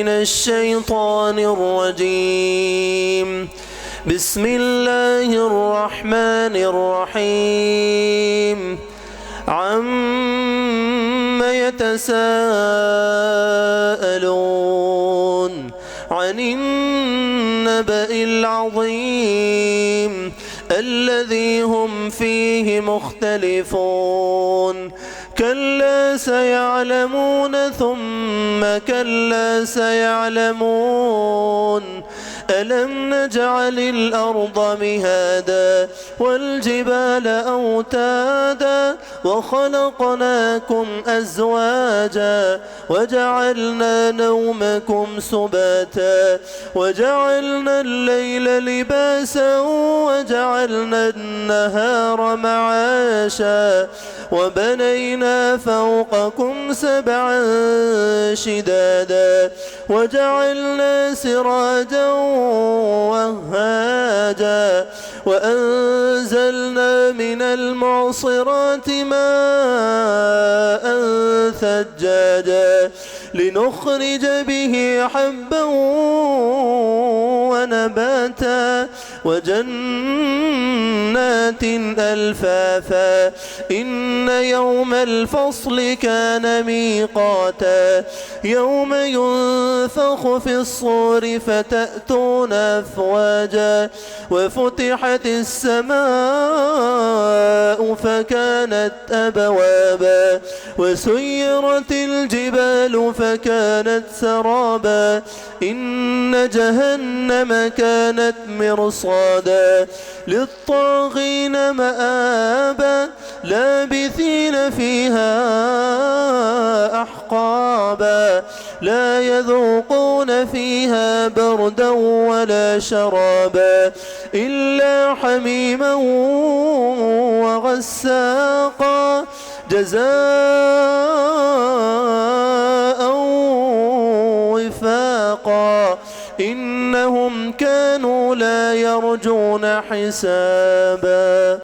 من الشيطان الرجيم. بسم الله الرحمن الرحيم. عم يتساءلون عن النبأ العظيم الذي هم فيه مختلفون. كلا سيعلمون ثم كلا سيعلمون. ألم نجعل الأرض مهادا والجبال أوتادا وخلقناكم أزواجا وجعلنا نومكم سباتا وجعلنا الليل لباسا وجعلنا النهار معاشا وبنينا فوقكم سبعا شدادا وجعلنا سراجا وهاجا وأنزلنا من المعصرات ماء ثجاجا لنخرج به حبا ونباتا وجنات ألفافا. إن يوم الفصل كان ميقاتا يوم ينفخ في الصور فتأتون أفواجا وفتحت السماء فكانت أبوابا وسيرت الجبال فكانت سرابا. إن جهنم كانت مرصادا للطاغين مآبا لابثين فيها أحقابا لا يذوقون فيها بردا ولا شرابا إلا حميما وغساقا جزاء وفاقا. إنهم كانوا لا يرجون حسابا.